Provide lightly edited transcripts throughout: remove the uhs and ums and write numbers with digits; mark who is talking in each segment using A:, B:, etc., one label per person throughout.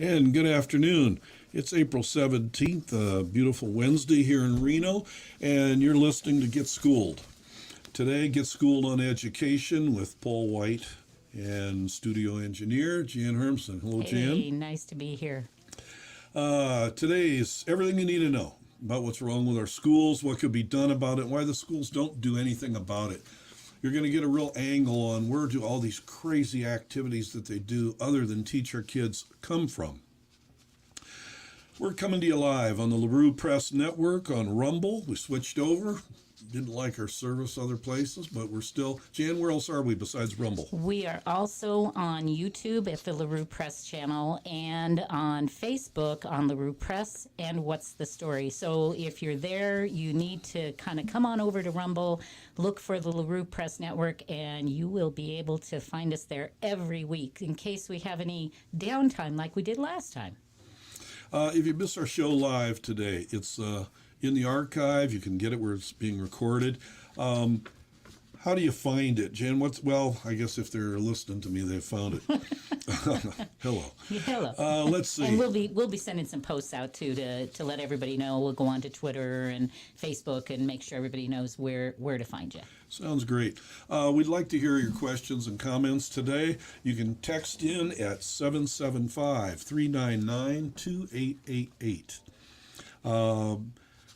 A: And good afternoon. It's April 17th, a beautiful Wednesday here in Reno, and you're listening to Get Schooled. Today, Get Schooled on Education with Paul White and studio engineer Jan Hermson. Hello, Jan.
B: Hey, nice to be here.
A: Today's everything you need to know about what's wrong with our schools, what could be done about it, why the schools don't do anything about it. You're going to get a real angle on where do all these crazy activities that they do other than teach our kids come from. We're coming to you live on the LaRue Press Network on Rumble. We switched over. Didn't like our service other places, but we're still... Jan, where else are we besides Rumble?
B: We are also on YouTube at the LaRue Press channel and on Facebook on LaRue Press and What's the Story. So if you're there, you need to kind of come on over to Rumble, look for the LaRue Press Network, and you will be able to find us there every week in case we have any downtime like we did last time.
A: If you missed our show live today, it's in the archive. You can get it where it's being recorded. How do you find it, Jen? Well, I guess if they're listening to me, they've found it. Hello.
B: Yeah, hello.
A: Let's see.
B: And we'll be sending some posts out too to let everybody know. We'll go on to Twitter and Facebook and make sure everybody knows where to find you.
A: Sounds great. We'd like to hear your questions and comments today. You can text in at 775-399-2888.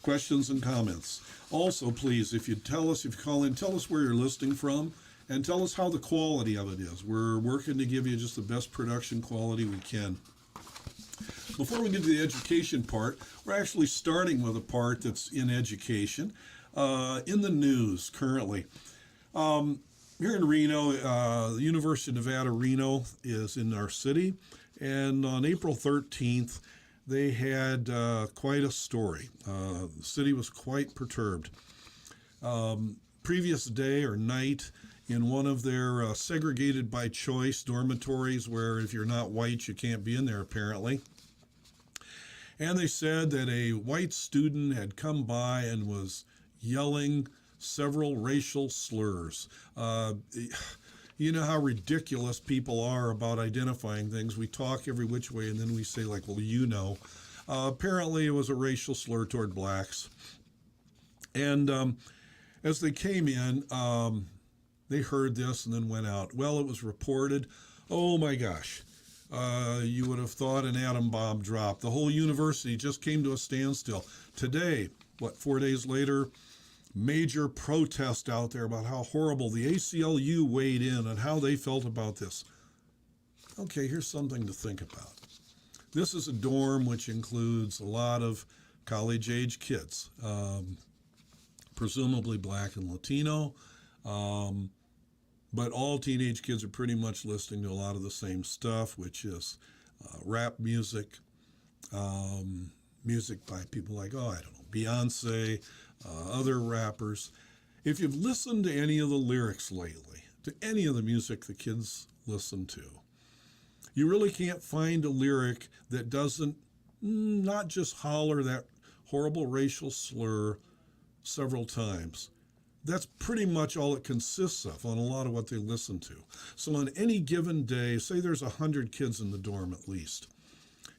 A: Questions and comments. Also, please, if you call in, tell us where you're listening from and tell us how the quality of it is. We're working to give you just the best production quality we can. Before we get to the education part, we're actually starting with a part that's in education. In the news currently. Here in Reno, the University of Nevada, Reno is in our city, and on April 13th, they had quite a story. The city was quite perturbed. Previous day or night, in one of their segregated by choice dormitories where if you're not white, you can't be in there apparently. And they said that a white student had come by and was yelling several racial slurs. You know how ridiculous people are about identifying things. We talk every which way and then we say like, well, you know. Apparently it was a racial slur toward blacks. And as they came in, they heard this and then went out. Well, it was reported. Oh my gosh. You would have thought an atom bomb dropped. The whole university just came to a standstill. Today, 4 days later, major protest out there about how horrible the ACLU weighed in and how they felt about this. Okay, here's something to think about. This is a dorm which includes a lot of college-age kids, presumably black and Latino, but all teenage kids are pretty much listening to a lot of the same stuff, which is rap music, music by people like, Beyonce, other rappers. If you've listened to any of the lyrics lately, to any of the music the kids listen to, you really can't find a lyric that doesn't not just holler that horrible racial slur several times. That's pretty much all it consists of on a lot of what they listen to. So on any given day, say there's 100 kids in the dorm at least,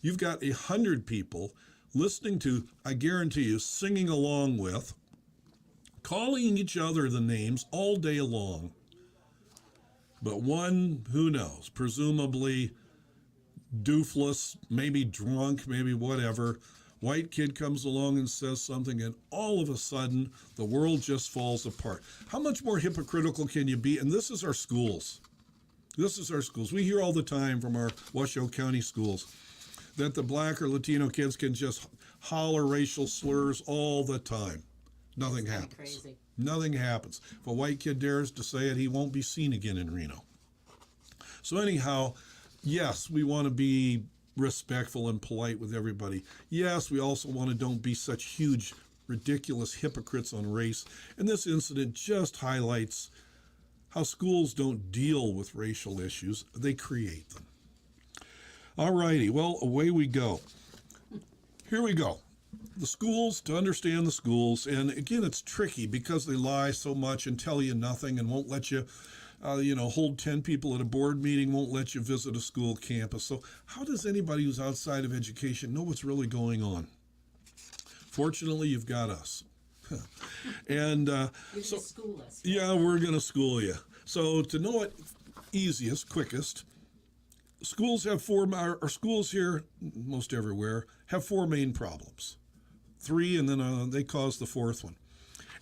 A: you've got 100 people listening to, I guarantee you, singing along with, calling each other the names all day long. But one, who knows, presumably doofless, maybe drunk, maybe whatever, white kid comes along and says something, and all of a sudden, the world just falls apart. How much more hypocritical can you be? And this is our schools. This is our schools. We hear all the time from our Washoe County schools that the black or Latino kids can just holler racial slurs all the time. Nothing happens.
B: Crazy.
A: Nothing happens. If a white kid dares to say it, he won't be seen again in Reno. So anyhow, yes, we want to be respectful and polite with everybody. Yes, we also want to don't be such huge, ridiculous hypocrites on race. And this incident just highlights how schools don't deal with racial issues. They create them. All righty, well, away we go. Here we go. The schools, to understand the schools, and again, it's tricky because they lie so much and tell you nothing and won't let you hold 10 people at a board meeting, won't let you visit a school campus. So how does anybody who's outside of education know what's really going on? Fortunately, you've got us. And
B: So school us.
A: yeah, we're going to school you. So to know it easiest, quickest, schools have schools here, most everywhere, have four main problems. Three, and then they cause the fourth one.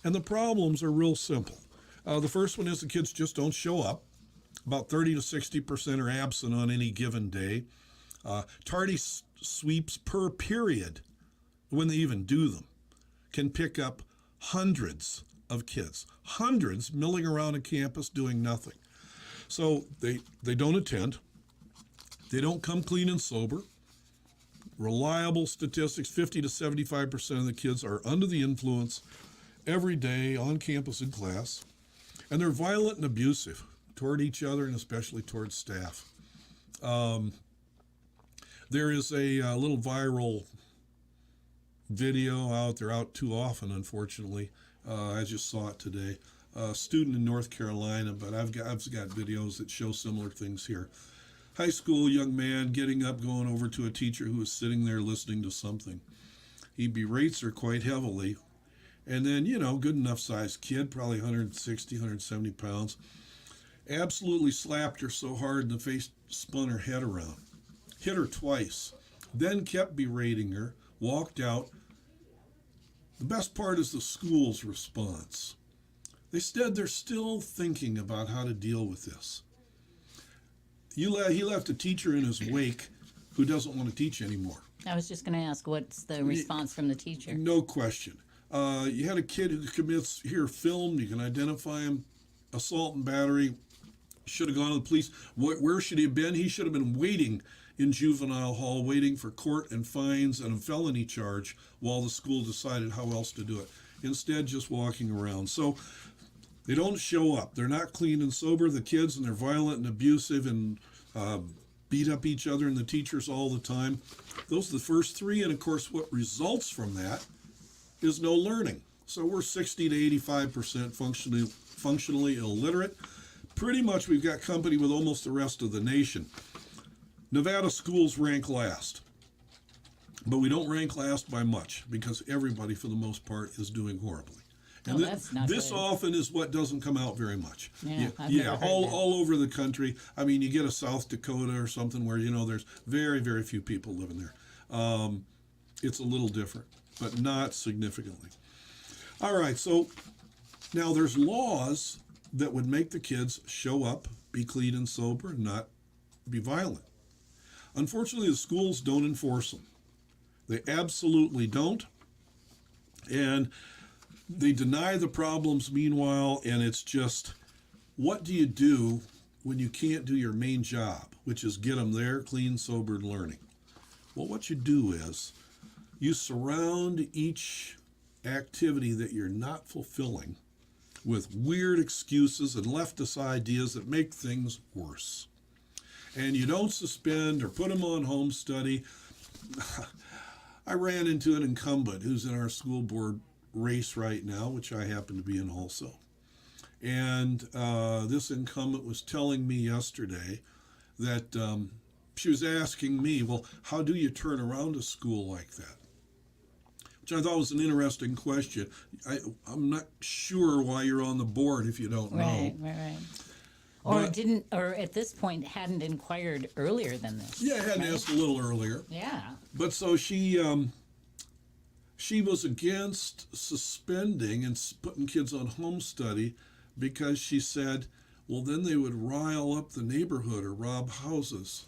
A: And the problems are real simple. The first one is the kids just don't show up. About 30 to 60% are absent on any given day. Tardy sweeps per period, when they even do them, can pick up hundreds of kids, hundreds milling around a campus doing nothing. So they don't attend. They don't come clean and sober. Reliable statistics, 50 to 75% of the kids are under the influence every day on campus in class. And they're violent and abusive toward each other and especially towards staff. There is a little viral video out too often, unfortunately. I just saw it today. A student in North Carolina, but I've got videos that show similar things here. High school young man getting up, going over to a teacher who is sitting there listening to something. He berates her quite heavily. And then, good enough sized kid, probably 160, 170 pounds, absolutely slapped her so hard in the face, spun her head around, hit her twice, then kept berating her, walked out. The best part is the school's response. They're still thinking about how to deal with this. He left a teacher in his wake who doesn't want to teach anymore.
B: I was just going to ask, what's the response from the teacher?
A: No question. You had a kid who commits, here filmed, you can identify him, assault and battery, should have gone to the police. Where should he have been? He should have been waiting in juvenile hall, waiting for court and fines and a felony charge while the school decided how else to do it. Instead, just walking around. So they don't show up. They're not clean and sober, the kids, and they're violent and abusive and beat up each other and the teachers all the time. Those are the first three, and of course what results from that is no learning. So we're 60 to 85% functionally illiterate. Pretty much we've got company with almost the rest of the nation. Nevada schools rank last, but we don't rank last by much because everybody, for the most part, is doing horribly. And
B: that's not
A: this
B: good.
A: often is what doesn't come out very much.
B: I've never heard that.
A: all over the country. I mean, you get a South Dakota or something where, there's very, very few people living there. It's a little different, but not significantly. All right, so now there's laws that would make the kids show up, be clean and sober, and not be violent. Unfortunately, the schools don't enforce them. They absolutely don't. And they deny the problems meanwhile, and it's just, what do you do when you can't do your main job, which is get them there, clean, sober, and learning? Well, what you do is you surround each activity that you're not fulfilling with weird excuses and leftist ideas that make things worse. And you don't suspend or put them on home study. I ran into an incumbent who's in our school board race right now, which I happen to be in also. And this incumbent was telling me yesterday that she was asking me, well, how do you turn around a school like that? Which I thought was an interesting question. I'm not sure why you're on the board if you don't know.
B: Right. Or at this point hadn't inquired earlier than this.
A: Yeah, I had asked a little earlier.
B: Yeah.
A: But so she was against suspending and putting kids on home study because she said, well, then they would rile up the neighborhood or rob houses.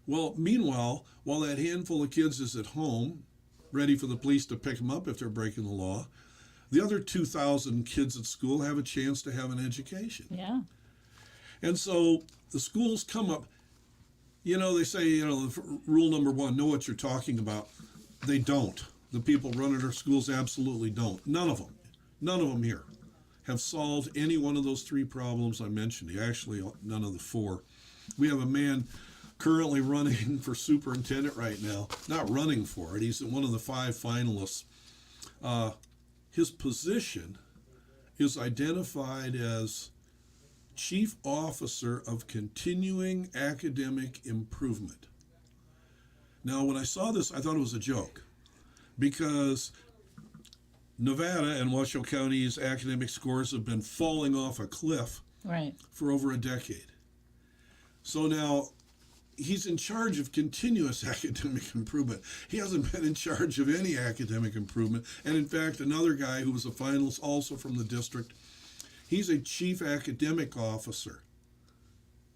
A: Well, meanwhile, while that handful of kids is at home, ready for the police to pick them up if they're breaking the law, the other 2,000 kids at school have a chance to have an education.
B: Yeah.
A: And so the schools come up, they say, rule number one, know what you're talking about. They don't. The people running our schools absolutely don't. None of them here have solved any one of those three problems I mentioned. Actually, none of the four. We have a man currently running for superintendent right now, not running for it. He's one of the 5 finalists. His position is identified as Chief Officer of Continuing Academic Improvement. Now, when I saw this, I thought it was a joke because Nevada and Washoe County's academic scores have been falling off a cliff
B: Right.
A: for over a decade. So now he's in charge of continuous academic improvement. He hasn't been in charge of any academic improvement. And in fact, another guy who was a finalist, also from the district, he's a chief academic officer.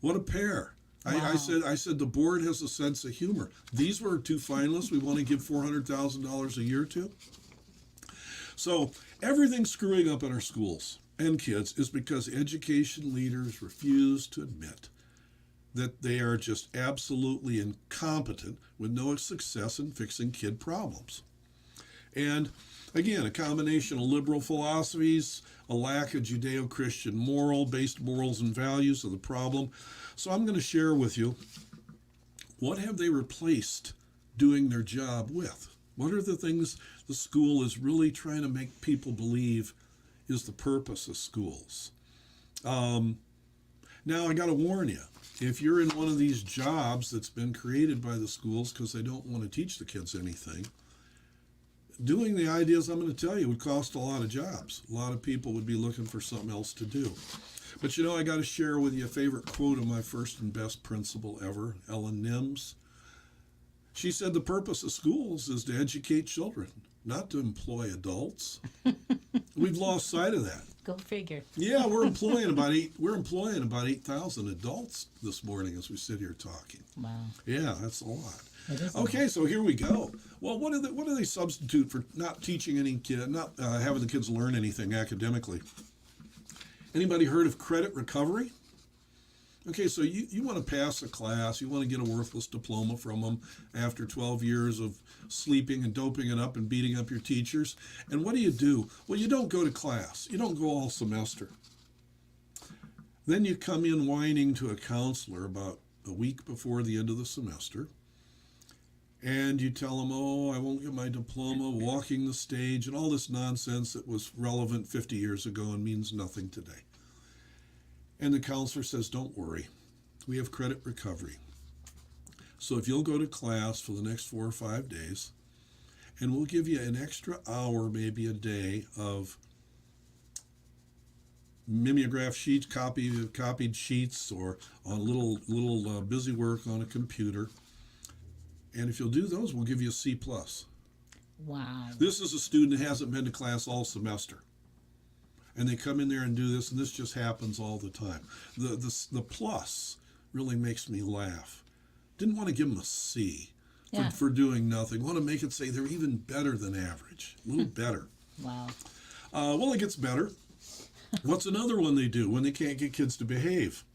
A: What a pair.
B: Wow.
A: I said the board has a sense of humor. These were two finalists we want to give $400,000 a year to. So everything screwing up in our schools and kids is because education leaders refuse to admit that they are just absolutely incompetent with no success in fixing kid problems. And again, a combination of liberal philosophies, a lack of Judeo-Christian based morals and values are the problem. So I'm going to share with you, what have they replaced doing their job with? What are the things the school is really trying to make people believe is the purpose of schools? Now, I got to warn you, if you're in one of these jobs that's been created by the schools because they don't want to teach the kids anything, doing the ideas I'm going to tell you would cost a lot of jobs. A lot of people would be looking for something else to do. But I got to share with you a favorite quote of my first and best principal ever, Ellen Nims. She said the purpose of schools is to educate children, not to employ adults. We've lost sight of that.
B: Go figure.
A: Yeah, we're employing about 8,000 adults this morning as we sit here talking.
B: Wow.
A: Yeah, that's a lot.
B: It is a
A: Okay, so here we go. Well, what do they substitute for not teaching any kid, not having the kids learn anything academically? Anybody heard of credit recovery? Okay, so you want to pass a class, you want to get a worthless diploma from them after 12 years of sleeping and doping it up and beating up your teachers. And what do? Well, you don't go to class. You don't go all semester. Then you come in whining to a counselor about a week before the end of the semester. And you tell them, oh, I won't get my diploma, walking the stage, and all this nonsense that was relevant 50 years ago and means nothing today. And the counselor says, don't worry, we have credit recovery. So if you'll go to class for the next 4 or 5 days, and we'll give you an extra hour, maybe a day, of mimeograph sheets, copied sheets, or on little busy work on a computer. And if you'll do those, we'll give you a C+.
B: Wow.
A: This is a student who hasn't been to class all semester. And they come in there and do this, and this just happens all the time. The plus really makes me laugh. Didn't want to give them a C for doing nothing. Want to make it say they're even better than average, a little better.
B: Wow.
A: Well, it gets better. What's another one they do when they can't get kids to behave?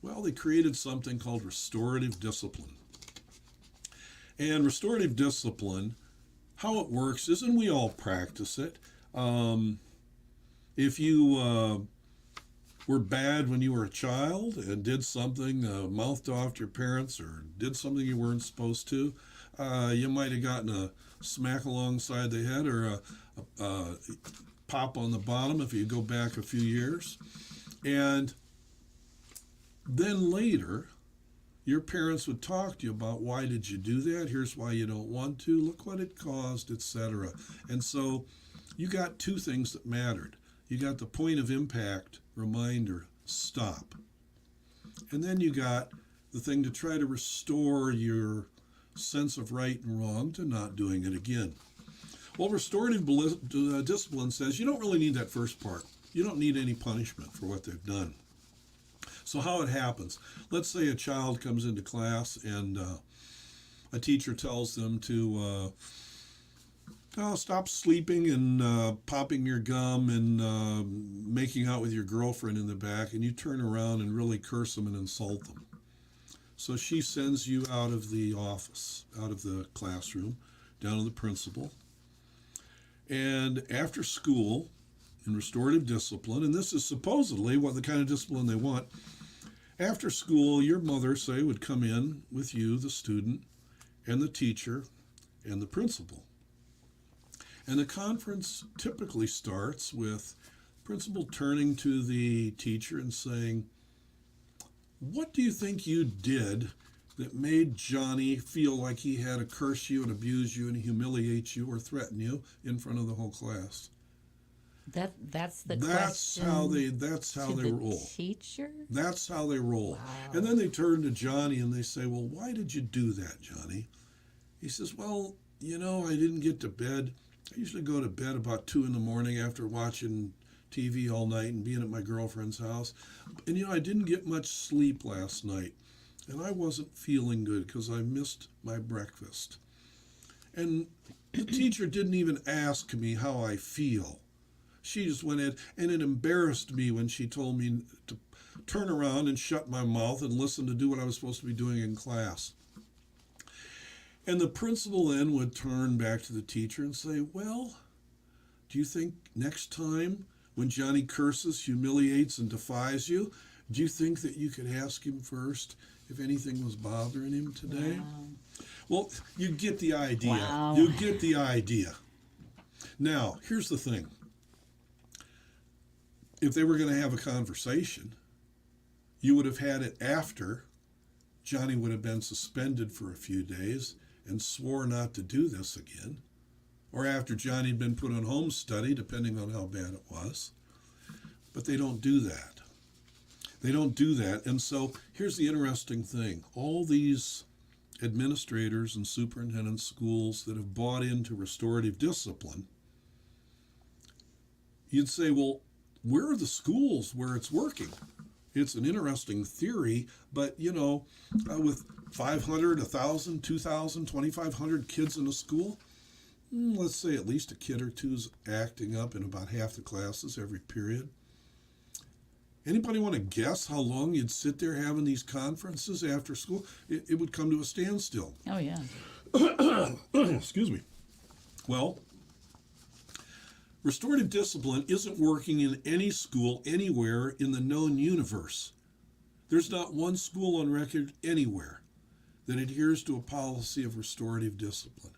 A: Well, they created something called restorative discipline. And restorative discipline, how it works is, and we all practice it, if you were bad when you were a child and did something, mouthed off to your parents or did something you weren't supposed to, you might have gotten a smack alongside the head or a pop on the bottom if you go back a few years. And then later, your parents would talk to you about, why did you do that? Here's why you don't want to. Look what it caused, etc. And so you got two things that mattered. You got the point of impact reminder, stop. And then you got the thing to try to restore your sense of right and wrong to not doing it again. Well, restorative discipline says you don't really need that first part. You don't need any punishment for what they've done. So how it happens, let's say a child comes into class and a teacher tells them to stop sleeping and popping your gum and making out with your girlfriend in the back, and you turn around and really curse them and insult them. So she sends you out of the office, out of the classroom, down to the principal. And after school, in restorative discipline, and this is supposedly what the kind of discipline they want, after school, your mother, say, would come in with you, the student, and the teacher, and the principal. And the conference typically starts with principal turning to the teacher and saying, what do you think you did that made Johnny feel like he had to curse you and abuse you and humiliate you or threaten you in front of the whole class?
B: That's the
A: That's
B: question
A: how
B: to
A: they
B: the
A: roll.
B: teacher.
A: That's how they roll.
B: Wow.
A: And then they turn to Johnny and they say, "Well, why did you do that, Johnny?" He says, "Well, I didn't get to bed. I usually go to bed about 2 in the morning after watching TV all night and being at my girlfriend's house. And I didn't get much sleep last night. And I wasn't feeling good because I missed my breakfast. And the teacher didn't even ask me how I feel. She just went in, and it embarrassed me when she told me to turn around and shut my mouth and listen to do what I was supposed to be doing in class." And the principal then would turn back to the teacher and say, "Well, do you think next time when Johnny curses, humiliates, and defies you, do you think that you could ask him first if anything was bothering him today?"
B: Wow.
A: Well, you get the idea.
B: Wow.
A: You get the idea. Now, here's the thing. If they were going to have a conversation, you would have had it after Johnny would have been suspended for a few days and swore not to do this again, or after Johnny had been put on home study, depending on how bad it was. But they don't do that. They don't do that. And so here's the interesting thing. All these administrators and superintendent schools that have bought into restorative discipline, you'd say, well, where are the schools where it's working? It's an interesting theory, but with 500, 1,000, 2,000, 2,500 kids in a school, let's say at least a kid or two's acting up in about half the classes every period. Anybody want to guess how long you'd sit there having these conferences after school? It would come to a standstill.
B: Oh yeah.
A: Excuse me. Well, restorative discipline isn't working in any school anywhere in the known universe. There's not one school on record anywhere that adheres to a policy of restorative discipline,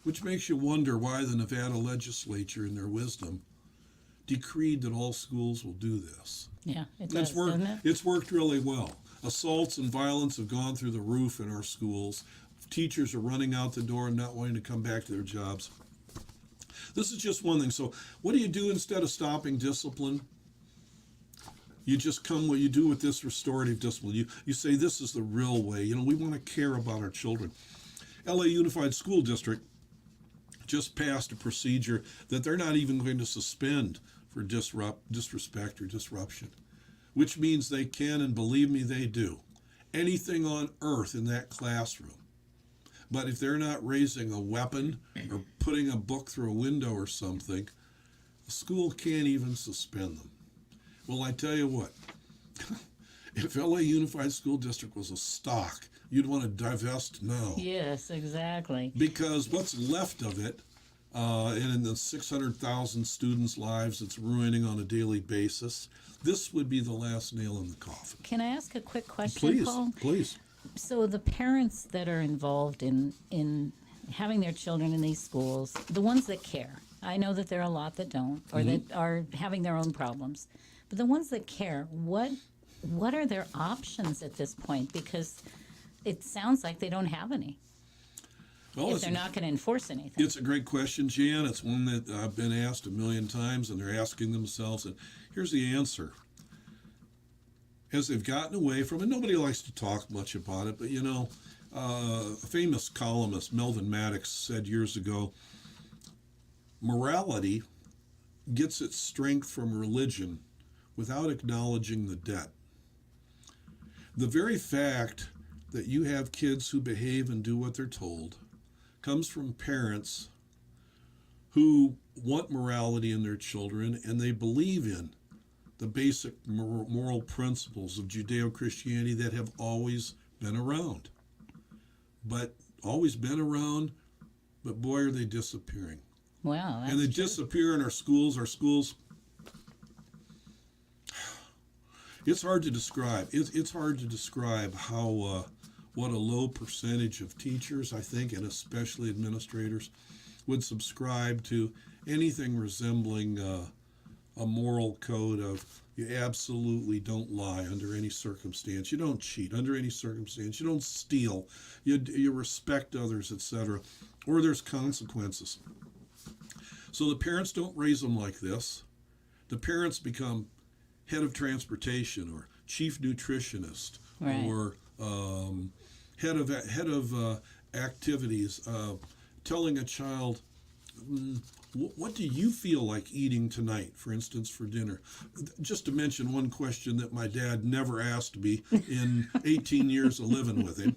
A: which makes you wonder why the Nevada legislature, in their wisdom, decreed that all schools will do this.
B: Yeah, it does,
A: It's worked,
B: doesn't it?
A: it's worked really well. Assaults and violence have gone through the roof in our schools. Teachers are running out the door and not wanting to come back to their jobs. This is just one thing. So what do you do instead of stopping discipline? You just come what you do with this restorative discipline. You say this is the real way. We want to care about our children. LA Unified School District just passed a procedure that they're not even going to suspend for disrespect or disruption, which means they can, and believe me, they do, anything on earth in that classroom. But if they're not raising a weapon or putting a book through a window or something, the school can't even suspend them. Well, I tell you what, if LA Unified School District was a stock, you'd want to divest now.
B: Yes, exactly.
A: Because what's left of it, and in the 600,000 students' lives it's ruining on a daily basis, this would be the last nail in the coffin.
B: Can I ask a quick question,
A: Please,
B: Paul?
A: please.
B: So the parents that are involved in having their children in these schools, the ones that care, I know that there are a lot that don't, or that are having their own problems, but the ones that care, what are their options at this point? Because it sounds like they don't have any.
A: Well,
B: If they're not going to enforce anything.
A: it's a great question, Jan. It's one that I've been asked a million times, and they're asking themselves, and here's the answer. As they've gotten away from it, nobody likes to talk much about it, but a famous columnist, Melvin Maddox, said years ago, morality gets its strength from religion without acknowledging the debt. The very fact that you have kids who behave and do what they're told comes from parents who want morality in their children, and they believe in the basic moral principles of Judeo-Christianity that have always been around. But boy, are they disappearing.
B: Wow, that's
A: And they
B: true.
A: disappear in our schools. It's hard to describe. It's hard to describe how what a low percentage of teachers, I think, and especially administrators, would subscribe to anything resembling a moral code of You absolutely don't lie under any circumstance. You don't cheat under any circumstance. You don't steal. You respect others, etc. Or there's consequences. So the parents don't raise them like this. The parents become head of transportation or chief nutritionist,
B: Right.
A: or head of activities, telling a child, what do you feel like eating tonight, for instance, for dinner? Just to mention one question that my dad never asked me in 18 years of living with him.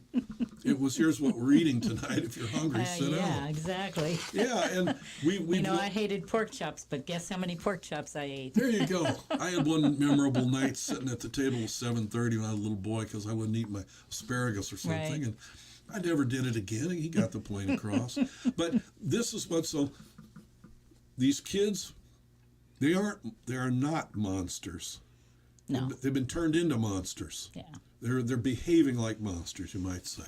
A: It was, here's what we're eating tonight. If you're hungry, sit down.
B: Yeah, exactly.
A: Yeah, and we
B: I hated pork chops, but guess how many pork chops I ate?
A: there you go. I had one memorable night sitting at the table at 7:30 when I was a little boy because I wouldn't eat my asparagus or something.
B: Right.
A: And I never did it again. And he got the point across. But this is what, so these kids, they are not monsters.
B: No.
A: They've been turned into monsters.
B: Yeah.
A: They're behaving like monsters, you might say.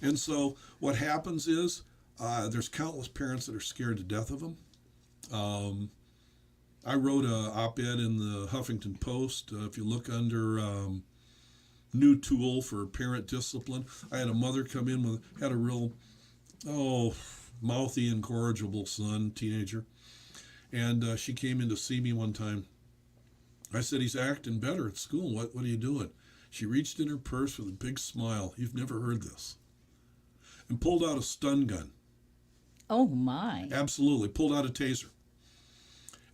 A: And so what happens is there's countless parents that are scared to death of them. I wrote a op-ed in the Huffington Post. If you look under new tool for parent discipline, I had a mother come in had a real, mouthy, incorrigible son, teenager. And she came in to see me one time. I said, he's acting better at school. What are you doing? She reached in her purse with a big smile. You've never heard this. And pulled out a stun gun.
B: Oh, my.
A: Absolutely. Pulled out a taser.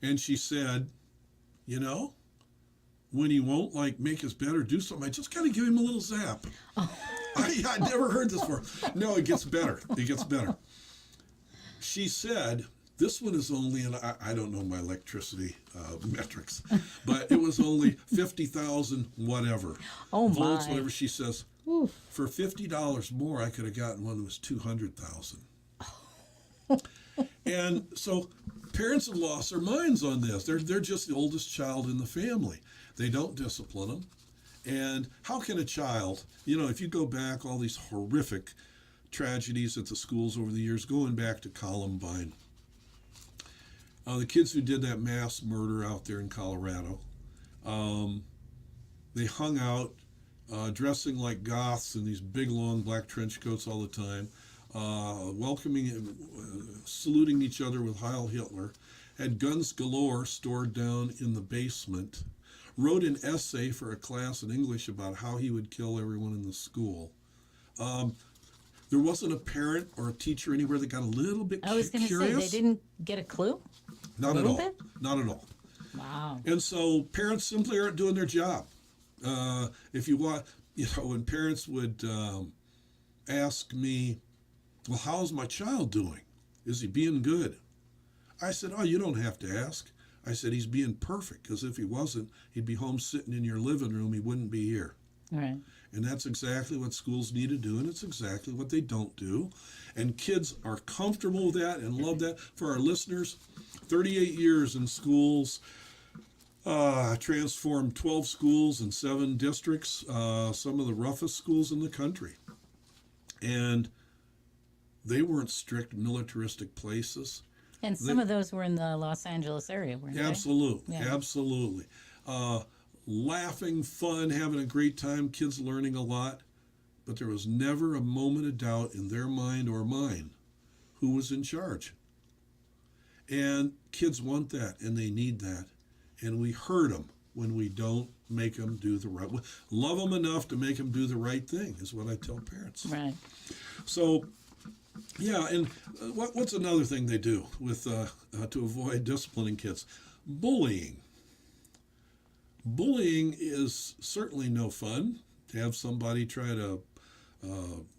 A: And she said, when he won't make his bed or do something, I just got to give him a little zap. Oh. I never heard this before. No, it gets better. It gets better. She said, this one is only, and I don't know my electricity metrics, but it was only 50,000 whatever.
B: Oh,
A: volts,
B: my.
A: whatever. She says,
B: Oof.
A: for $50 more, I could have gotten one that was 200,000. And so parents have lost their minds on this. They're just the oldest child in the family. They don't discipline them. And how can a child, if you go back, all these horrific tragedies at the schools over the years, going back to Columbine, the kids who did that mass murder out there in Colorado, they hung out dressing like goths in these big, long black trench coats all the time, welcoming and saluting each other with Heil Hitler, had guns galore stored down in the basement, wrote an essay for a class in English about how he would kill everyone in the school. There wasn't a parent or a teacher anywhere that got a little bit curious.
B: I was going to say, they didn't get a clue?
A: Not at all.
B: Bit?
A: Not at all.
B: Wow.
A: And so parents simply aren't doing their job. If you want, when parents would ask me, well, how's my child doing? Is he being good? I said, oh, you don't have to ask. I said, he's being perfect, because if he wasn't, he'd be home sitting in your living room. He wouldn't be here.
B: Right.
A: And that's exactly what schools need to do, and it's exactly what they don't do. And kids are comfortable with that and love that. For our listeners, 38 years in schools, transformed 12 schools in 7 districts, some of the roughest schools in the country. And they weren't strict militaristic places.
B: And some of those were in the Los Angeles area, weren't they?
A: Absolutely,
B: Yeah.
A: absolutely. Laughing, fun, having a great time, kids learning a lot. But there was never a moment of doubt in their mind or mine who was in charge. And kids want that, and they need that. And we hurt them when we don't make them do the right way. Love them enough to make them do the right thing is what I tell parents.
B: Right.
A: So, yeah, and what's another thing they do with to avoid disciplining kids? Bullying. Bullying is certainly no fun. To have somebody try to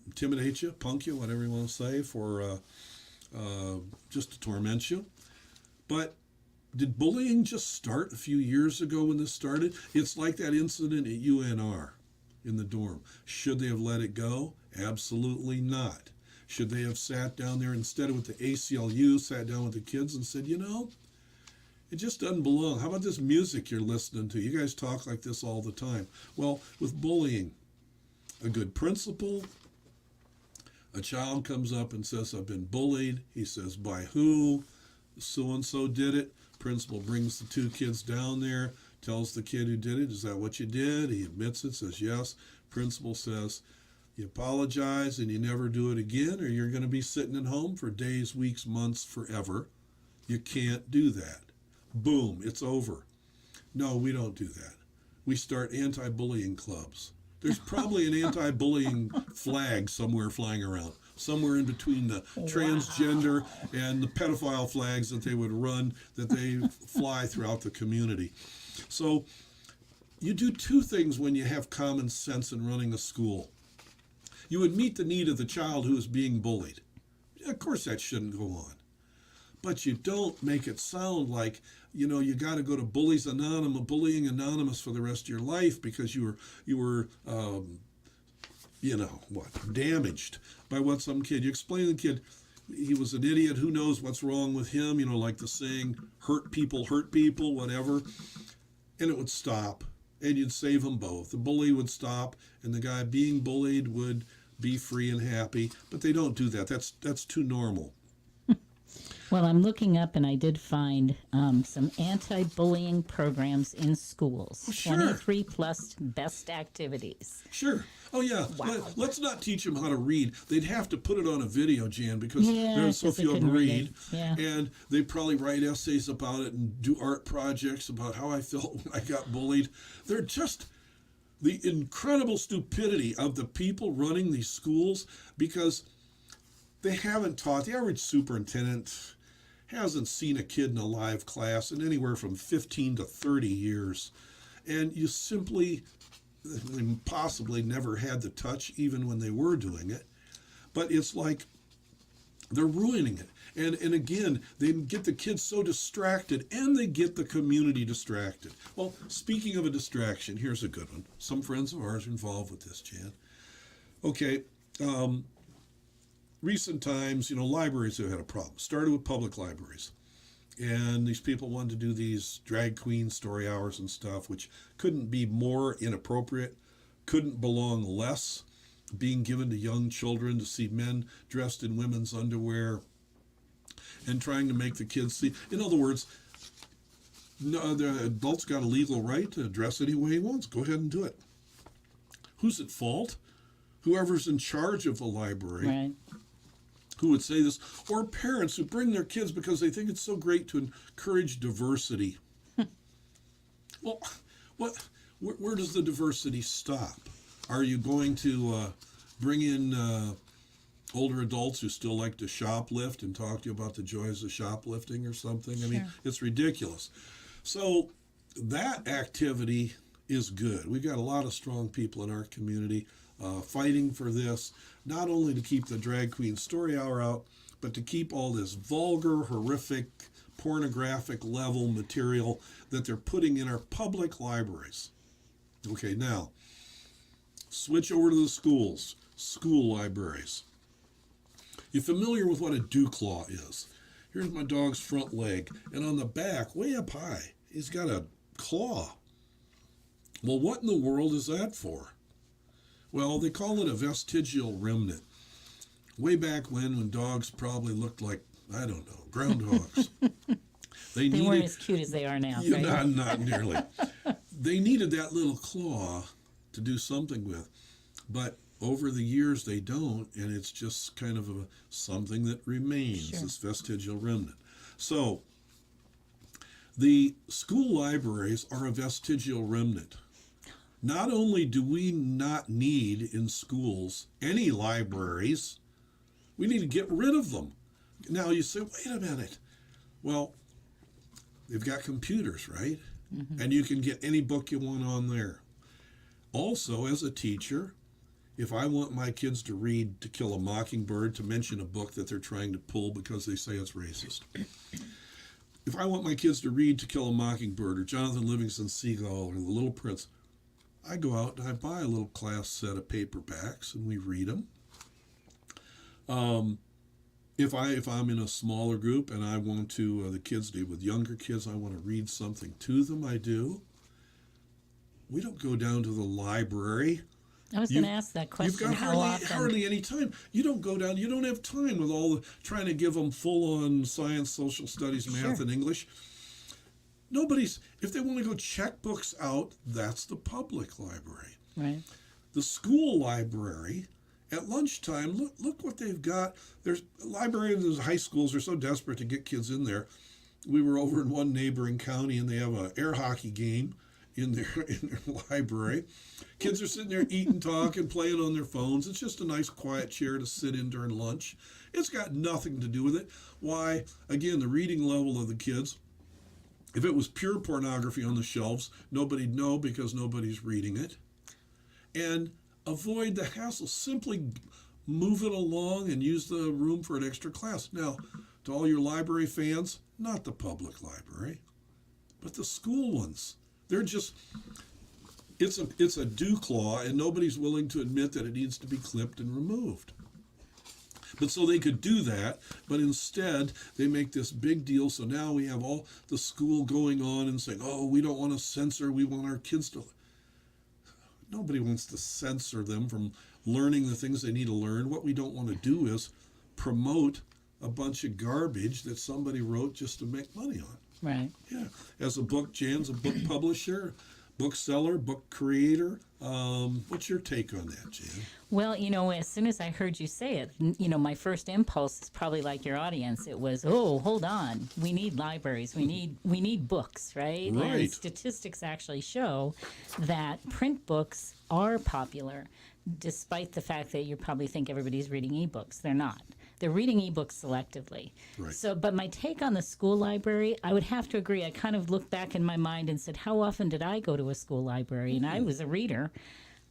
A: intimidate you, punk you, whatever you want to say, for just to torment you. But did bullying just start a few years ago when this started? It's like that incident at UNR in the dorm. Should they have let it go? Absolutely not. Should they have sat down there instead of with the ACLU, sat down with the kids and said, it just doesn't belong. How about this music you're listening to? You guys talk like this all the time. Well, with bullying, a good principal, a child comes up and says, I've been bullied. He says, by who? So-and-so did it. Principal brings the 2 kids down there, tells the kid who did it, is that what you did? He admits it, says yes. Principal says, you apologize and you never do it again, or you're going to be sitting at home for days, weeks, months, forever. You can't do that. Boom, it's over. No, we don't do that. We start anti-bullying clubs. There's probably an anti-bullying flag somewhere flying around, somewhere in between the transgender and the pedophile flags that they would run, that they fly throughout the community. So you do two things when you have common sense in running a school. You would meet the need of the child who is being bullied. Of course, that shouldn't go on. But you don't make it sound like, you got to go to Bullying Anonymous for the rest of your life because you were damaged by what some kid. You explain to the kid he was an idiot. Who knows what's wrong with him? Like the saying, hurt people, whatever. And it would stop, and you'd save them both. The bully would stop, and the guy being bullied would be free and happy. But they don't do that. That's too normal.
B: Well, I'm looking up, and I did find some anti-bullying programs in schools.
A: Oh, sure.
B: 23 plus best activities.
A: Sure. Oh, yeah.
B: Wow.
A: Let's not teach them how to read. They'd have to put it on a video, Jan, because there's so
B: 'cause they
A: few of them
B: couldn't
A: read.
B: Yeah.
A: And they probably write essays about it and do art projects about how I felt when I got bullied. They're just the incredible stupidity of the people running these schools, because they haven't taught. The average superintendent hasn't seen a kid in a live class in anywhere from 15 to 30 years. And you simply possibly never had the touch even when they were doing it. But it's like they're ruining it. And again, they get the kids so distracted, and they get the community distracted. Well, speaking of a distraction, here's a good one. Some friends of ours are involved with this, Jan. Okay, recent times, libraries have had a problem. Started with public libraries. And these people wanted to do these drag queen story hours and stuff, which couldn't be more inappropriate, couldn't belong less, being given to young children to see men dressed in women's underwear and trying to make the kids see. In other words, no, the adult's got a legal right to dress any way he wants. Go ahead and do it. Who's at fault? Whoever's in charge of the library.
B: Right.
A: Who would say this, or parents who bring their kids because they think it's so great to encourage diversity. Well, where does the diversity stop? Are you going to bring in older adults who still like to shoplift and talk to you about the joys of shoplifting or something? I mean, it's ridiculous. So that activity is good. We've got a lot of strong people in our community fighting for this, not only to keep the drag queen story hour out, but to keep all this vulgar, horrific, pornographic level material that they're putting in our public libraries. Okay, now, switch over to the schools, school libraries. You familiar with what a dew claw is? Here's my dog's front leg, and on the back, way up high, he's got a claw. Well, what in the world is that for? Well, they call it a vestigial remnant. Way back when dogs probably looked like, I don't know, groundhogs.
B: They weren't as cute as they are now, right?
A: Not nearly. They needed that little claw to do something with. But over the years, they don't, and it's just kind of something that remains, this vestigial remnant. So the school libraries are a vestigial remnant. Not only do we not need in schools any libraries, we need to get rid of them. Now you say, wait a minute. Well, they've got computers, right? Mm-hmm. And you can get any book you want on there. Also, as a teacher, if I want my kids to read To Kill a Mockingbird, to mention a book that they're trying to pull because they say it's racist. If I want my kids to read To Kill a Mockingbird or Jonathan Livingston Seagull or The Little Prince, I go out and I buy a little class set of paperbacks and we read them. If I'm in a smaller group and I want to, the kids do, with younger kids, I want to read something to them, I do. We don't go down to the library.
B: I was going to ask that question.
A: You've got hardly any time. You don't go down. You don't have time with all the trying to give them full-on science, social studies, math, and English. if they want to go check books out, that's the public library.
B: Right.
A: The school library, at lunchtime, look what they've got. There's librarians in high schools are so desperate to get kids in there. We were over in one neighboring county, and they have an air hockey game in their library. Kids are sitting there eating, talking, playing on their phones. It's just a nice quiet chair to sit in during lunch. It's got nothing to do with it. Why? Again, the reading level of the kids. If it was pure pornography on the shelves, nobody'd know because nobody's reading it. And avoid the hassle. Simply move it along and use the room for an extra class. Now, to all your library fans, not the public library, but the school ones. They're just, it's a dew claw, and nobody's willing to admit that it needs to be clipped and removed. But so they could do that, but instead they make this big deal. So now we have all the school going on and saying, oh, we don't want to censor, we want our kids to. Nobody wants to censor them from learning the things they need to learn. What we don't want to do is promote a bunch of garbage that somebody wrote just to make money on.
B: Right.
A: Yeah. Jan's a book publisher, bookseller, book creator. What's your take on that, Jan?
B: Well, as soon as I heard you say it, my first impulse is probably like your audience. It was, oh, hold on. We need libraries. We need books, right?
A: Right.
B: And statistics actually show that print books are popular, despite the fact that you probably think everybody's reading ebooks. They're not. They're reading ebooks selectively.
A: Right.
B: So, but my take on the school library, I would have to agree. I kind of looked back in my mind and said, how often did I go to a school library? And I was a reader.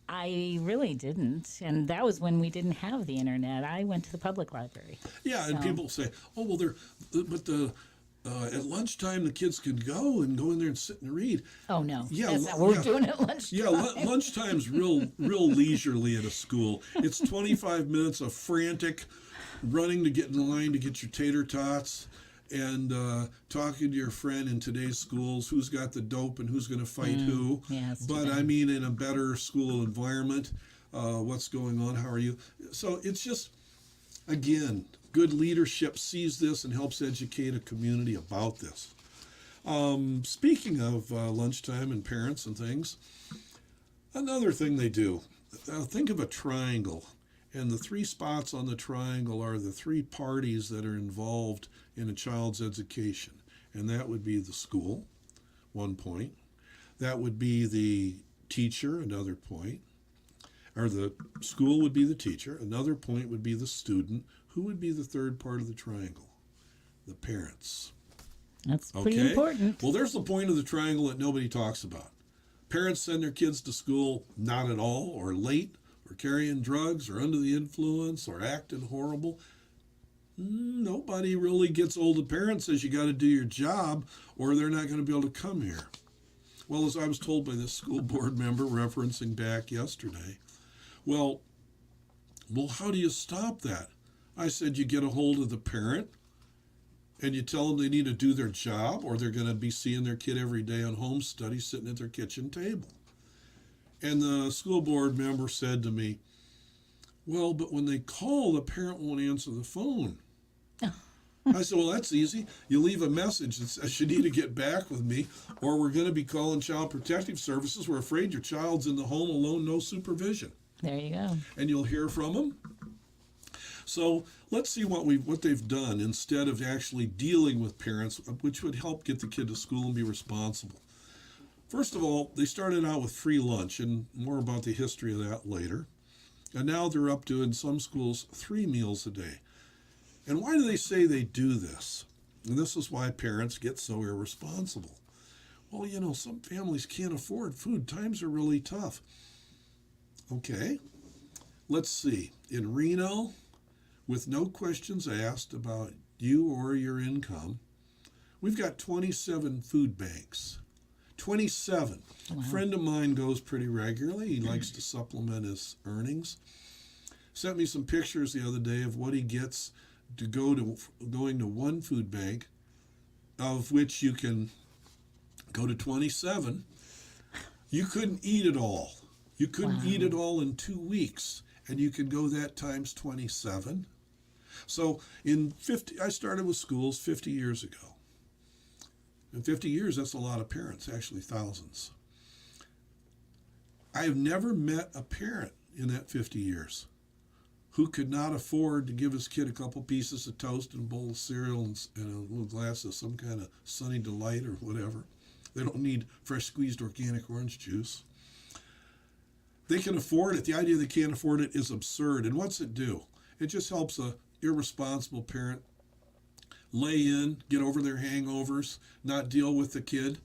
B: I really didn't. And that was when we didn't have the internet. I went to the public library.
A: Yeah, and people say, oh, well, at lunchtime the kids can go in there and sit and read.
B: Oh, no.
A: Yeah,
B: That's not what we're doing at lunchtime.
A: Yeah, lunchtime's real leisurely at a school. It's 25 minutes of frantic running to get in line to get your tater tots and talking to your friend in today's schools, who's got the dope and who's going to fight who.
B: Yeah, it's
A: but I mean, in a better school environment, what's going on, how are you? So it's just, again, good leadership sees this and helps educate a community about this. Speaking of lunchtime and parents and things, another thing they do, think of a triangle. And the three spots on the triangle are the three parties that are involved in a child's education. And that would be the school, 1 point. That would be the teacher, another point. Or the school would be the teacher. Another point would be the student. Who would be the third part of the triangle? The parents.
B: That's pretty important.
A: Well, there's the point of the triangle that nobody talks about. Parents send their kids to school not at all, or late, or carrying drugs, or under the influence, or acting horrible. Nobody really gets older parents says you got to do your job or they're not going to be able to come here. Well, as I was told by this school board member referencing back yesterday, well, how do you stop that? I said you get a hold of the parent and you tell them they need to do their job or they're going to be seeing their kid every day on home study sitting at their kitchen table. And the school board member said to me, well, but when they call, the parent won't answer the phone. I said, well, that's easy. You leave a message that says you need to get back with me or we're going to be calling Child Protective Services. We're afraid your child's in the home alone, no supervision.
B: There you go.
A: And you'll hear from them. So let's see what they've done instead of actually dealing with parents, which would help get the kid to school and be responsible. First of all, they started out with free lunch, and more about the history of that later. And now they're up to, in some schools, 3 meals a day. And why do they say they do this? And this is why parents get so irresponsible. Well, some families can't afford food. Times are really tough. Okay, let's see. In Reno, with no questions asked about you or your income, we've got 27 food banks. 27. Wow. A friend of mine goes pretty regularly. He likes to supplement his earnings. Sent me some pictures the other day of what he gets to going to one food bank, of which you can go to 27. You couldn't eat it all. You couldn't eat it all in 2 weeks, and you can go that times 27. So I started with schools 50 years ago. In 50 years, that's a lot of parents, actually thousands. I have never met a parent in that 50 years who could not afford to give his kid a couple pieces of toast and a bowl of cereal and a little glass of some kind of Sunny Delight or whatever. They don't need fresh squeezed organic orange juice. They can afford it. The idea they can't afford it is absurd. And what's it do? It just helps a irresponsible parent lay in, get over their hangovers, not deal with the kid,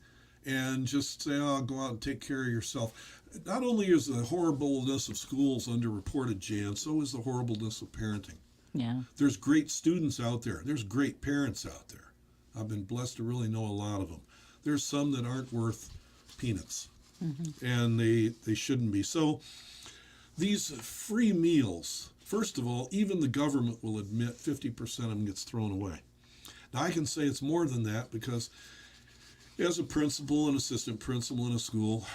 A: and just say, oh, go out and take care of yourself. Not only is the horribleness of schools underreported, Jan, so is the horribleness of parenting.
B: Yeah.
A: There's great students out there. There's great parents out there. I've been blessed to really know a lot of them. There's some that aren't worth peanuts, and they shouldn't be. So these free meals, first of all, even the government will admit 50% of them gets thrown away. Now, I can say it's more than that because as a principal and assistant principal in a school,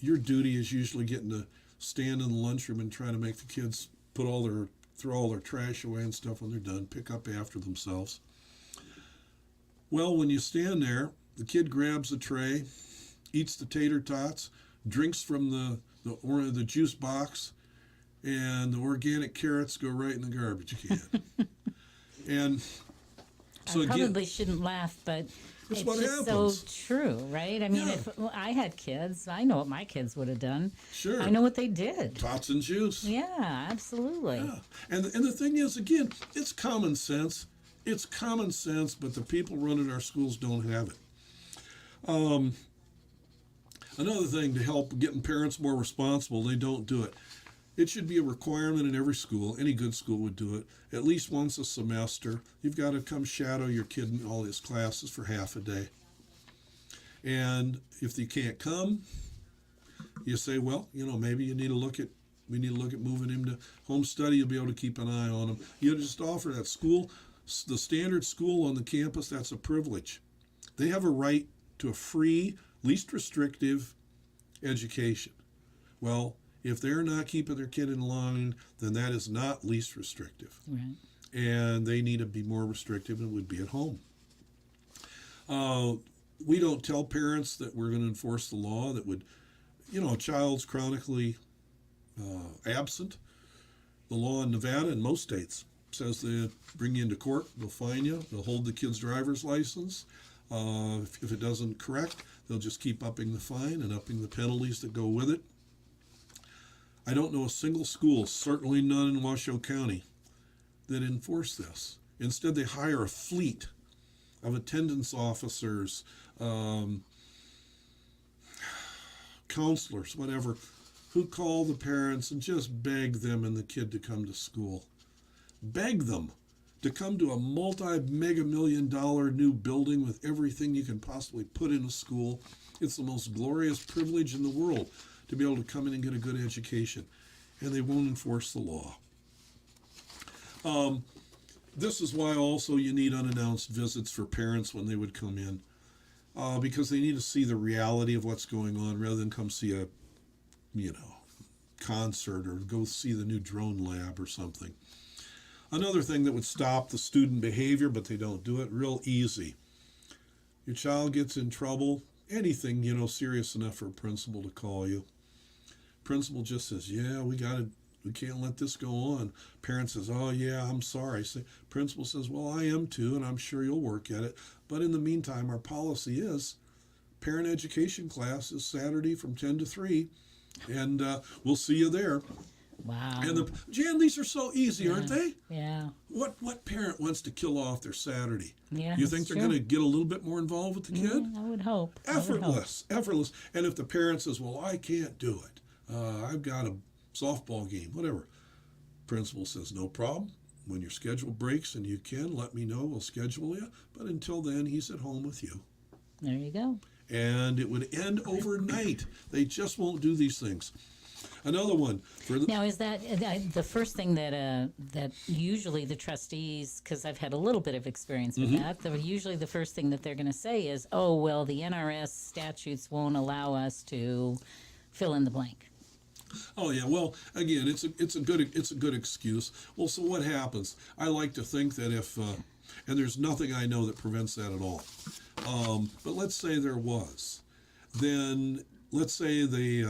A: your duty is usually getting to stand in the lunchroom and try to make the kids throw all their trash away and stuff when they're done, pick up after themselves. Well, when you stand there, the kid grabs a tray, eats the tater tots, drinks from the juice box, and the organic carrots go right in the garbage can. And so
B: I
A: again,
B: probably shouldn't laugh, but it's
A: what
B: just
A: happens.
B: so true, right? I mean,
A: Yeah.
B: if I had kids, I know what my kids would have done.
A: Sure.
B: I know what they did.
A: Tots and juice.
B: Yeah, absolutely.
A: Yeah. And the thing is, again, it's common sense. It's common sense, but the people running our schools don't have it. Another thing to help getting parents more responsible, they don't do it. It should be a requirement in every school. Any good school would do it. At least once a semester, you've got to come shadow your kid in all his classes for half a day. And if they can't come, you say, well, maybe we need to look at moving him to home study. You'll be able to keep an eye on him. You just offer that school, the standard school on the campus, that's a privilege. They have a right to a free, least restrictive education. Well, if they're not keeping their kid in line, then that is not least restrictive.
B: Right.
A: And they need to be more restrictive and would be at home. We don't tell parents that we're going to enforce the law that would, a child's chronically absent. The law in Nevada and most states says they bring you into court, they'll fine you, they'll hold the kid's driver's license. If it doesn't correct, they'll just keep upping the fine and upping the penalties that go with it. I don't know a single school, certainly none in Washoe County, that enforce this. Instead, they hire a fleet of attendance officers, counselors, whatever, who call the parents and just beg them and the kid to come to school. Beg them to come to a multi-mega million dollar new building with everything you can possibly put in a school. It's the most glorious privilege in the world to be able to come in and get a good education. And they won't enforce the law. This is why also you need unannounced visits for parents when they would come in, because they need to see the reality of what's going on rather than come see a, concert or go see the new drone lab or something. Another thing that would stop the student behavior, but they don't do it, real easy. Your child gets in trouble, anything, serious enough for a principal to call you. Principal just says, yeah, we can't let this go on. Parent says, oh yeah, I'm sorry. Principal says, well, I am too, and I'm sure you'll work at it. But in the meantime, our policy is parent education class is Saturday from 10 to 3, and we'll see you there.
B: Wow.
A: And Jan, these are so easy, aren't they?
B: Yeah.
A: What parent wants to kill off their Saturday?
B: Yeah.
A: You think they're going to get a little bit more involved with the kid?
B: I would hope.
A: Effortless. And if the parent says, well, I can't do it. I've got a softball game, whatever. Principal says, no problem. When your schedule breaks and you can, let me know. We'll schedule you. But until then, he's at home with you.
B: There you go.
A: And it would end overnight. They just won't do these things. Another one.
B: Now, is that the first thing that usually the trustees, because I've had a little bit of experience with that, usually the first thing that they're going to say is, oh, well, the NRS statutes won't allow us to fill in the blank.
A: Oh yeah, well, again, it's a good excuse. Well, so what happens? I like to think that if and there's nothing I know that prevents that at all. But let's say there was. Then let's say they,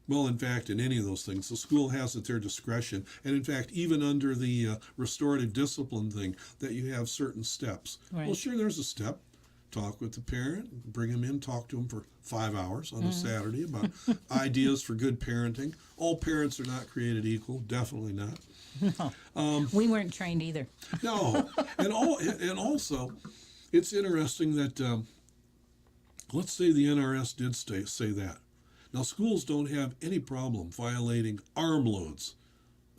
A: well, in fact, in any of those things, the school has at their discretion. And in fact, even under the restorative discipline thing, that you have certain steps.
B: Right.
A: Well, sure, there's a step. Talk with the parent, bring him in, talk to him for 5 hours on a Saturday about ideas for good parenting. All parents are not created equal, definitely not.
B: No, we weren't trained either.
A: No, and also, it's interesting that let's say the NRS did say that. Now, schools don't have any problem violating armloads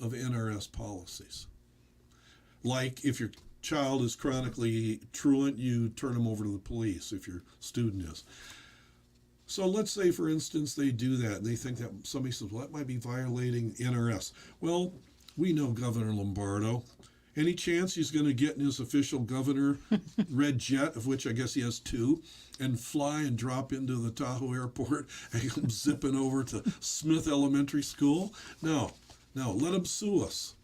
A: of NRS policies. Like if your child is chronically truant, you turn them over to the police if your student is. So let's say, for instance, they do that and they think that somebody says, well, that might be violating NRS. Well, we know Governor Lombardo. Any chance he's going to get in his official governor red jet, of which I guess he has 2, and fly and drop into the Tahoe airport and come zipping over to Smith Elementary School? No, let him sue us.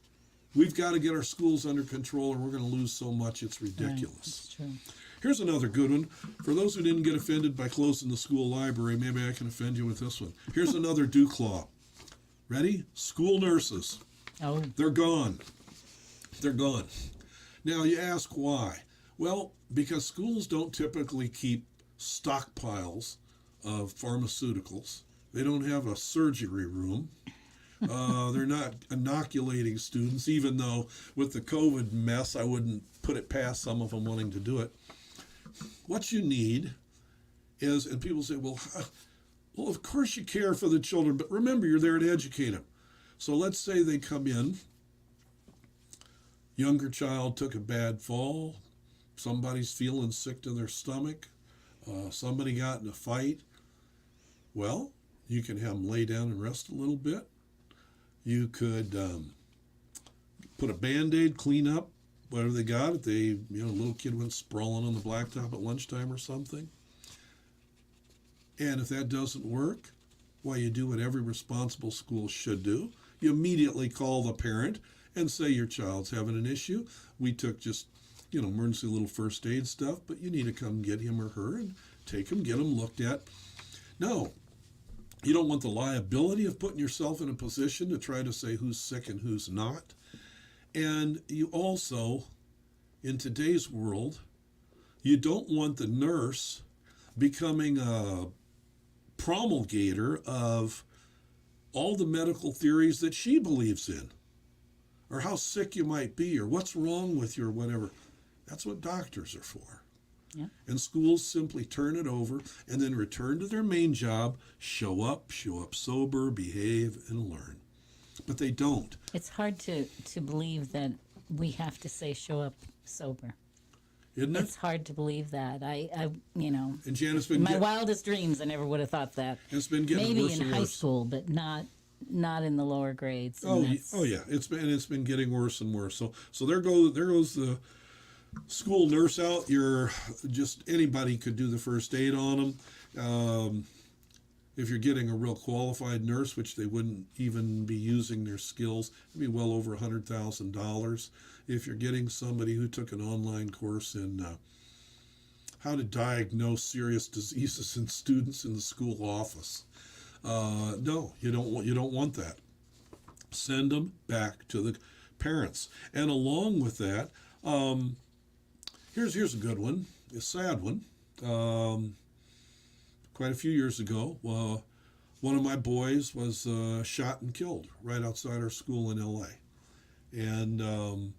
A: We've got to get our schools under control or we're going to lose so much, it's ridiculous.
B: Right, that's true.
A: Here's another good one. For those who didn't get offended by closing the school library, maybe I can offend you with this one. Here's another Duke law. Ready? School nurses.
B: Oh,
A: They're gone. They're gone. Now you ask why. Well, because schools don't typically keep stockpiles of pharmaceuticals. They don't have a surgery room. They're not inoculating students, even though with the COVID mess, I wouldn't put it past some of them wanting to do it. What you need is, and people say, well, of course you care for the children, but remember, you're there to educate them. So let's say they come in, younger child took a bad fall, somebody's feeling sick to their stomach, somebody got in a fight. Well, you can have them lay down and rest a little bit. You could put a Band-Aid, clean up whatever they got. If they, a little kid went sprawling on the blacktop at lunchtime or something. And if that doesn't work, why, you do what every responsible school should do. You immediately call the parent and say your child's having an issue. We took just, emergency little first aid stuff, but you need to come get him or her and take him, get him looked at. No, you don't want the liability of putting yourself in a position to try to say who's sick and who's not. And you also, in today's world, you don't want the nurse becoming a promulgator of all the medical theories that she believes in, or how sick you might be, or what's wrong with you, or whatever. That's what doctors are for.
B: yeah.
A: And schools simply turn it over and then return to their main job, show up sober, behave, and learn. But they don't.
B: It's hard to believe that we have to say show up sober.
A: Isn't it?
B: It's hard to believe that. I
A: And Janet's been
B: in my
A: get-
B: wildest dreams, I never would have thought that.
A: it's been getting
B: Maybe
A: worse
B: in
A: and
B: high
A: worse.
B: school, but not in the lower grades. And
A: Oh,
B: that's-
A: yeah. It's been getting worse and worse. So there goes the school nurse out. Anybody could do the first aid on them. If you're getting a real qualified nurse, which they wouldn't even be using their skills, it'd be well over $100,000. If you're getting somebody who took an online course in how to diagnose serious diseases in students in the school office, no, you don't want that. Send them back to the parents. And along with that, here's a good one, a sad one. Quite a few years ago, one of my boys was shot and killed right outside our school in LA. And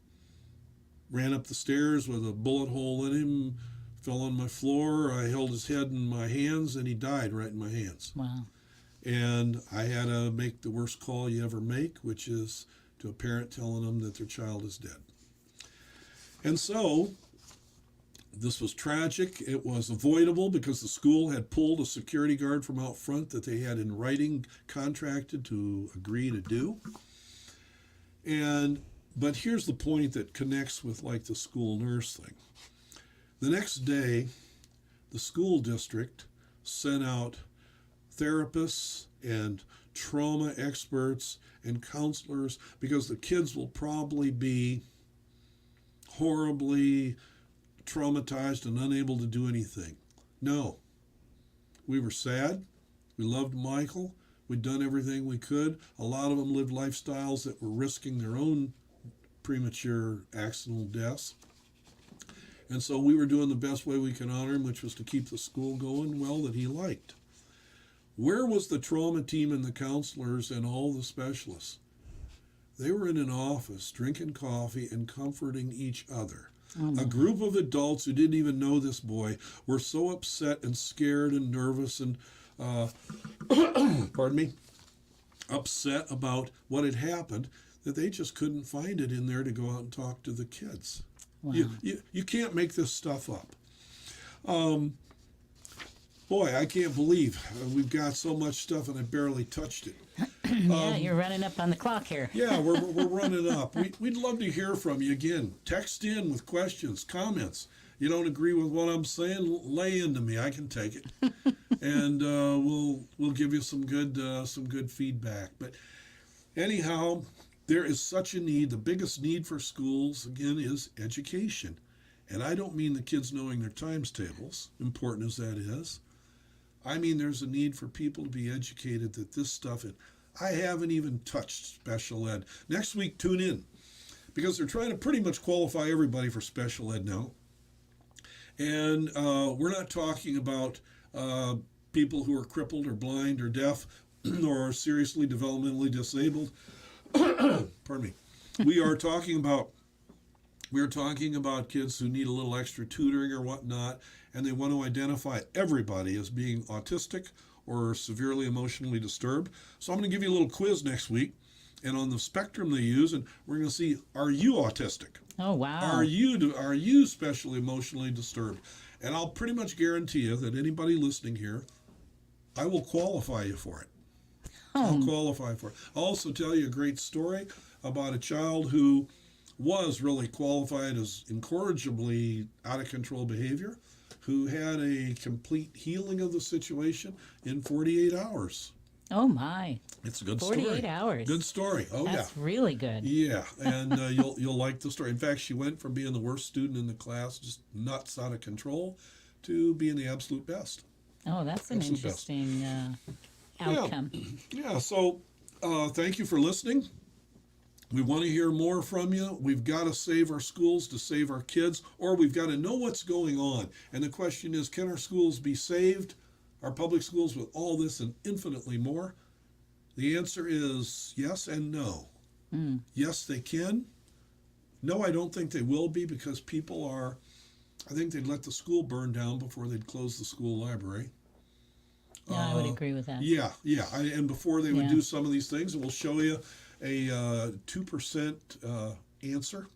A: ran up the stairs with a bullet hole in him, fell on my floor. I held his head in my hands, and he died right in my hands.
B: Wow.
A: And I had to make the worst call you ever make, which is to a parent telling them that their child is dead. And so this was tragic. It was avoidable because the school had pulled a security guard from out front that they had in writing contracted to agree to do. But here's the point that connects with like the school nurse thing. The next day, the school district sent out therapists and trauma experts and counselors because the kids will probably be horribly traumatized and unable to do anything. No. We were sad. We loved Michael. We'd done everything we could. A lot of them lived lifestyles that were risking their own premature accidental deaths. And so we were doing the best way we could honor him, which was to keep the school going well that he liked. Where was the trauma team and the counselors and all the specialists? They were in an office drinking coffee and comforting each other. A group of adults who didn't even know this boy were so upset and scared and nervous and, pardon me, upset about what had happened that they just couldn't find it in there to go out and talk to the kids.
B: Wow.
A: You can't make this stuff up. Boy, I can't believe we've got so much stuff and I barely touched it.
B: Yeah, you're running up on the clock here.
A: Yeah, we're running up. We'd love to hear from you. Again, text in with questions, comments. You don't agree with what I'm saying, lay into me. I can take it. And we'll give you some good feedback. But anyhow, there is such a need. The biggest need for schools, again, is education. And I don't mean the kids knowing their times tables, important as that is. I mean there's a need for people to be educated that this stuff, I haven't even touched special ed. Next week, tune in, because they're trying to pretty much qualify everybody for special ed now. And we're not talking about people who are crippled or blind or deaf or seriously developmentally disabled. Pardon me. We are talking about kids who need a little extra tutoring or whatnot, and they want to identify everybody as being autistic or severely emotionally disturbed. So I'm going to give you a little quiz next week, and on the spectrum they use, and we're going to see, are you autistic?
B: Oh, wow.
A: Are you specially emotionally disturbed? And I'll pretty much guarantee you that anybody listening here, I will qualify you for it. I'll qualify for it. I'll also tell you a great story about a child who was really qualified as incorrigibly out of control behavior, who had a complete healing of the situation in 48 hours.
B: Oh, my.
A: It's a good
B: 48
A: story.
B: 48 hours.
A: Good story. Oh, yeah.
B: That's really good.
A: Yeah, and you'll like the story. In fact, she went from being the worst student in the class, just nuts out of control, to being the absolute best.
B: Oh, that's an
A: Absolute
B: interesting outcome.
A: Yeah, so thank you for listening. We want to hear more from you. We've got to save our schools to save our kids, or we've got to know what's going on. And the question is, can our schools be saved, our public schools, with all this and infinitely more? The answer is yes and no. Yes, they can. No, I don't think they will be, because people are, I think they'd let the school burn down before they'd close the school library.
B: Yeah, I would agree with that.
A: Yeah. And before they would do some of these things, and we'll show you a 2% answer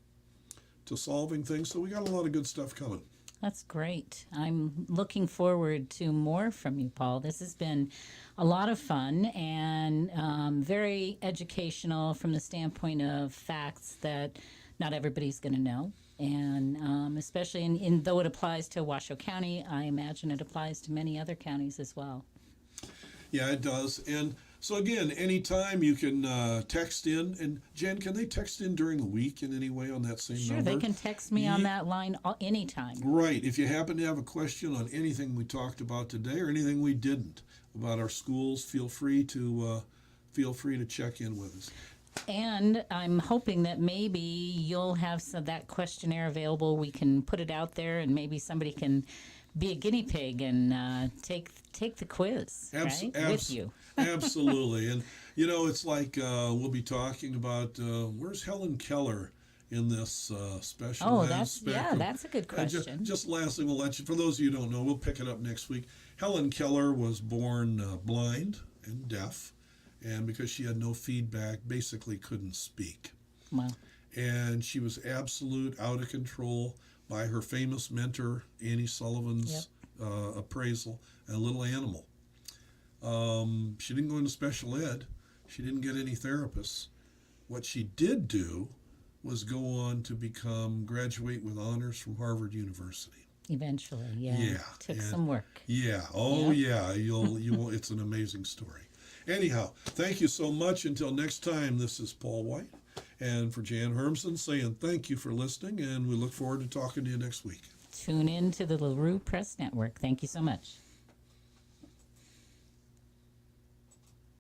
A: to solving things. So we got a lot of good stuff coming.
B: That's great. I'm looking forward to more from you, Paul. This has been a lot of fun and very educational from the standpoint of facts that not everybody's going to know. And especially though it applies to Washoe County, I imagine it applies to many other counties as well.
A: Yeah, it does. And so again, anytime you can text in. And Jen, can they text in during the week in any way on that same
B: Sure,
A: number?
B: they can text me on that line anytime.
A: Right. If you happen to have a question on anything we talked about today or anything we didn't about our schools, feel free to check in with us.
B: And I'm hoping that maybe you'll have that questionnaire available. We can put it out there, and maybe somebody can be a guinea pig and take the quiz with you.
A: Absolutely. And, it's like we'll be talking about where's Helen Keller in this special aspect.
B: That's a good question.
A: Just lastly, we'll let you, for those of you who don't know, we'll pick it up next week. Helen Keller was born blind and deaf, and because she had no feedback, basically couldn't speak.
B: Wow.
A: And she was absolute out of control by her famous mentor, Annie Sullivan's appraisal, A Little Animal. She didn't go into special ed. She didn't get any therapists. What she did do was go on to graduate with honors from Harvard University.
B: Eventually, took
A: and
B: some work.
A: Yeah, it's an amazing story. Anyhow, thank you so much. Until next time, this is Paul White, and for Jan Hermson saying thank you for listening, and we look forward to talking to you next week.
B: tune in to the LaRue Press Network. Thank you so much.